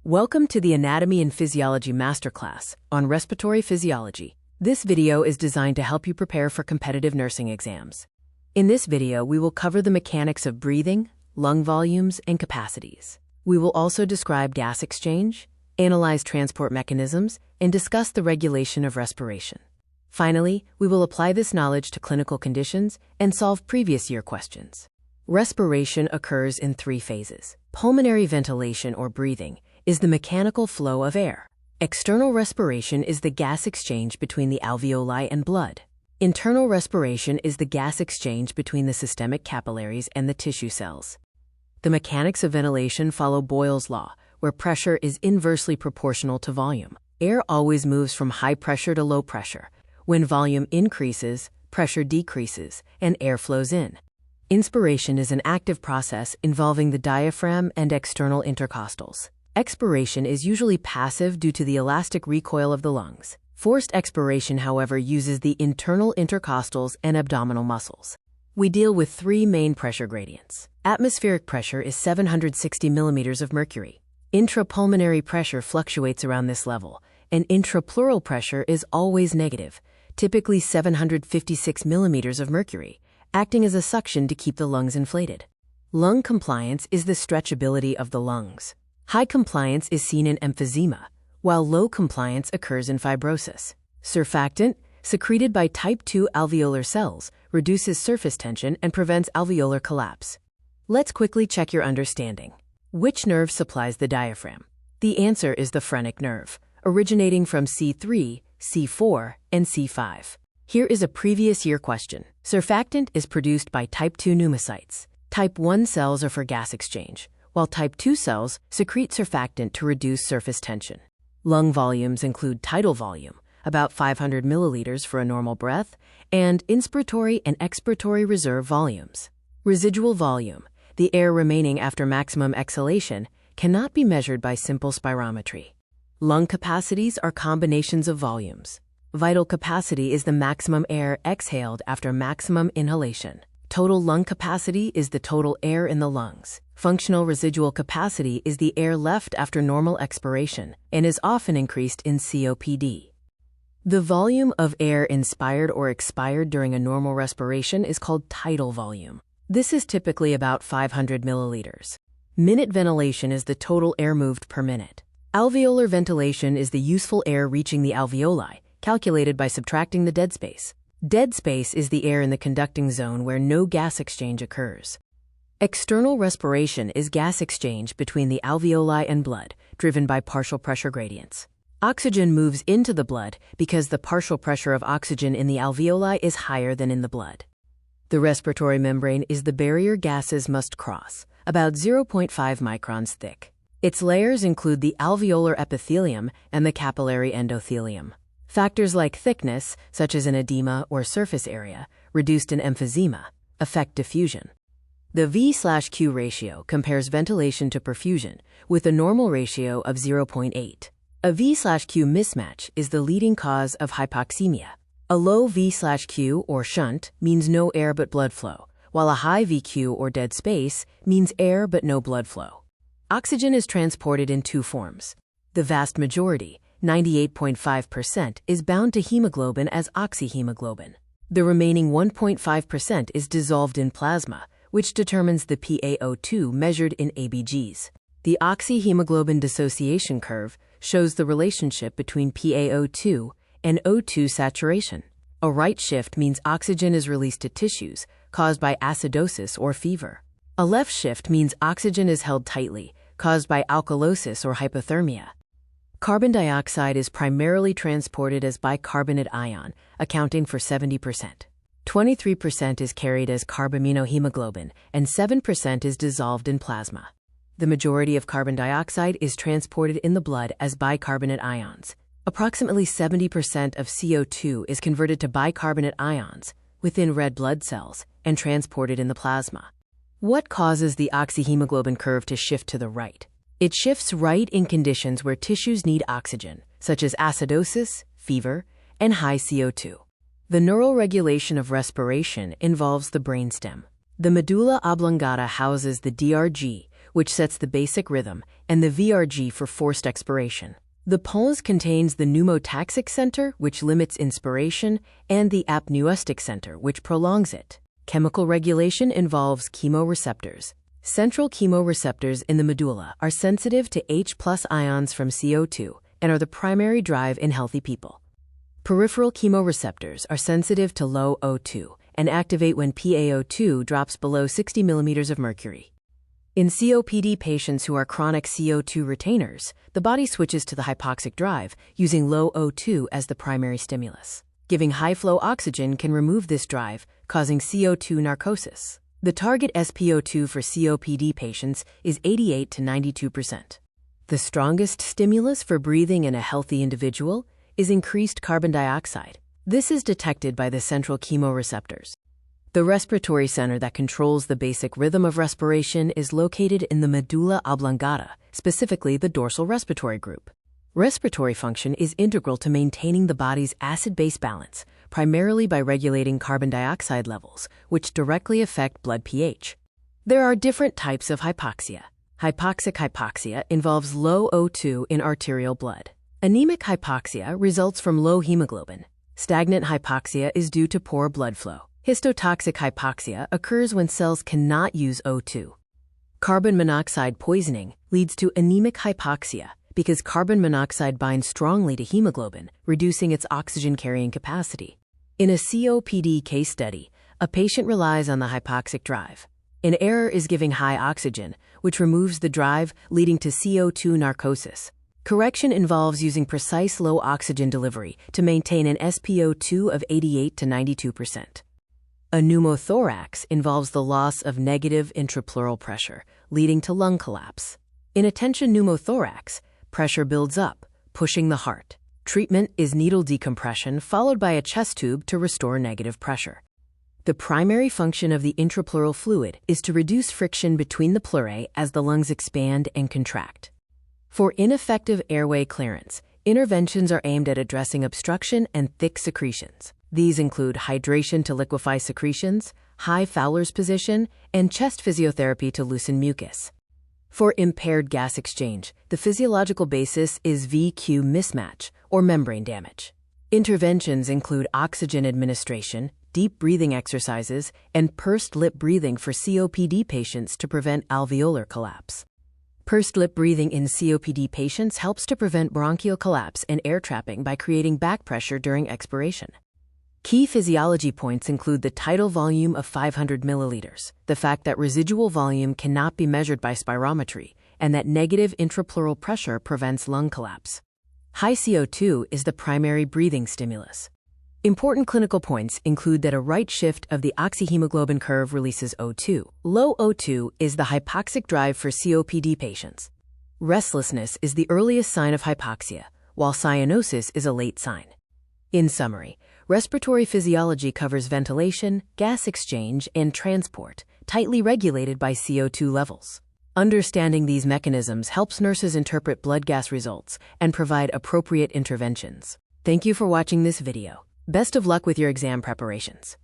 Welcome to the Anatomy and Physiology Masterclass on Respiratory Physiology. This video is designed to help you prepare for competitive nursing exams. In this video, we will cover the mechanics of breathing, lung volumes, and capacities. We will also describe gas exchange, analyze transport mechanisms, and discuss the regulation of respiration. Finally, we will apply this knowledge to clinical conditions and solve previous year questions. Respiration occurs in three phases. Pulmonary ventilation or breathing is the mechanical flow of air. External respiration is the gas exchange between the alveoli and blood. Internal respiration is the gas exchange between the systemic capillaries and the tissue cells. The mechanics of ventilation follow Boyle's law, where pressure is inversely proportional to volume. Air always moves from high pressure to low pressure. When volume increases, pressure decreases, and air flows in. Inspiration is an active process involving the diaphragm and external intercostals. Expiration is usually passive due to the elastic recoil of the lungs. Forced expiration, however, uses the internal intercostals and abdominal muscles. We deal with three main pressure gradients. Atmospheric pressure is 760 millimeters of mercury. Intrapulmonary pressure fluctuates around this level, and intrapleural pressure is always negative, typically 756 millimeters of mercury, acting as a suction to keep the lungs inflated. Lung compliance is the stretchability of the lungs. High compliance is seen in emphysema, while low compliance occurs in fibrosis. Surfactant, secreted by type 2 alveolar cells, reduces surface tension and prevents alveolar collapse. Let's quickly check your understanding. Which nerve supplies the diaphragm? The answer is the phrenic nerve, originating from C3, C4, and C5. Here is a previous year question. Surfactant is produced by type 2 pneumocytes. Type 1 cells are for gas exchange, while type 2 cells secrete surfactant to reduce surface tension. Lung volumes include tidal volume, about 500 milliliters for a normal breath, and inspiratory and expiratory reserve volumes. Residual volume, the air remaining after maximum exhalation, cannot be measured by simple spirometry. Lung capacities are combinations of volumes. Vital capacity is the maximum air exhaled after maximum inhalation. Total lung capacity is the total air in the lungs. Functional residual capacity is the air left after normal expiration and is often increased in COPD. The volume of air inspired or expired during a normal respiration is called tidal volume. This is typically about 500 milliliters. Minute ventilation is the total air moved per minute. Alveolar ventilation is the useful air reaching the alveoli, calculated by subtracting the dead space. Dead space is the air in the conducting zone where no gas exchange occurs. External respiration is gas exchange between the alveoli and blood, driven by partial pressure gradients. Oxygen moves into the blood because the partial pressure of oxygen in the alveoli is higher than in the blood. The respiratory membrane is the barrier gases must cross, about 0.5 microns thick. Its layers include the alveolar epithelium and the capillary endothelium. Factors like thickness, such as an edema or surface area, reduced in emphysema, affect diffusion. The V/Q ratio compares ventilation to perfusion, with a normal ratio of 0.8. A V/Q mismatch is the leading cause of hypoxemia. A low V/Q or shunt means no air but blood flow, while a high VQ or dead space means air but no blood flow. Oxygen is transported in two forms. The vast majority, 98.5%, is bound to hemoglobin as oxyhemoglobin. The remaining 1.5% is dissolved in plasma, which determines the PaO2 measured in ABGs. The oxyhemoglobin dissociation curve shows the relationship between PaO2 and O2 saturation. A right shift means oxygen is released to tissues caused by acidosis or fever. A left shift means oxygen is held tightly, caused by alkalosis or hypothermia. Carbon dioxide is primarily transported as bicarbonate ion, accounting for 70%. 23% is carried as carbaminohemoglobin, and 7% is dissolved in plasma. The majority of carbon dioxide is transported in the blood as bicarbonate ions. Approximately 70% of CO2 is converted to bicarbonate ions within red blood cells and transported in the plasma. What causes the oxyhemoglobin curve to shift to the right? It shifts right in conditions where tissues need oxygen, such as acidosis, fever, and high CO2. The neural regulation of respiration involves the brainstem. The medulla oblongata houses the DRG, which sets the basic rhythm, and the VRG for forced expiration. The pons contains the pneumotaxic center, which limits inspiration, and the apneustic center, which prolongs it. Chemical regulation involves chemoreceptors. Central chemoreceptors in the medulla are sensitive to H+ ions from CO2 and are the primary drive in healthy people. Peripheral chemoreceptors are sensitive to low O2 and activate when PaO2 drops below 60 millimeters of mercury. In COPD patients who are chronic CO2 retainers, the body switches to the hypoxic drive, using low O2 as the primary stimulus. Giving high-flow oxygen can remove this drive, causing CO2 narcosis. The target SpO2 for COPD patients is 88 to 92%. The strongest stimulus for breathing in a healthy individual is increased carbon dioxide. This is detected by the central chemoreceptors. The respiratory center that controls the basic rhythm of respiration is located in the medulla oblongata, specifically the dorsal respiratory group. Respiratory function is integral to maintaining the body's acid-base balance, primarily by regulating carbon dioxide levels, which directly affect blood pH. There are different types of hypoxia. Hypoxic hypoxia involves low O2 in arterial blood. Anemic hypoxia results from low hemoglobin. Stagnant hypoxia is due to poor blood flow. Histotoxic hypoxia occurs when cells cannot use O2. Carbon monoxide poisoning leads to anemic hypoxia because carbon monoxide binds strongly to hemoglobin, reducing its oxygen-carrying capacity. In a COPD case study, a patient relies on the hypoxic drive. An error is giving high oxygen, which removes the drive, leading to CO2 narcosis. Correction involves using precise low oxygen delivery to maintain an SpO2 of 88 to 92%. A pneumothorax involves the loss of negative intrapleural pressure, leading to lung collapse. In a tension pneumothorax, pressure builds up, pushing the heart. Treatment is needle decompression followed by a chest tube to restore negative pressure. The primary function of the intrapleural fluid is to reduce friction between the pleurae as the lungs expand and contract. For ineffective airway clearance, interventions are aimed at addressing obstruction and thick secretions. These include hydration to liquefy secretions, high Fowler's position, and chest physiotherapy to loosen mucus. For impaired gas exchange, the physiological basis is VQ mismatch, or membrane damage. Interventions include oxygen administration, deep breathing exercises, and pursed lip breathing for COPD patients to prevent alveolar collapse. Pursed lip breathing in COPD patients helps to prevent bronchial collapse and air trapping by creating back pressure during expiration. Key physiology points include the tidal volume of 500 milliliters, the fact that residual volume cannot be measured by spirometry, and that negative intrapleural pressure prevents lung collapse. High CO2 is the primary breathing stimulus. Important clinical points include that a right shift of the oxyhemoglobin curve releases O2. Low O2 is the hypoxic drive for COPD patients. Restlessness is the earliest sign of hypoxia, while cyanosis is a late sign. In summary, respiratory physiology covers ventilation, gas exchange, and transport, tightly regulated by CO2 levels. Understanding these mechanisms helps nurses interpret blood gas results and provide appropriate interventions. Thank you for watching this video. Best of luck with your exam preparations.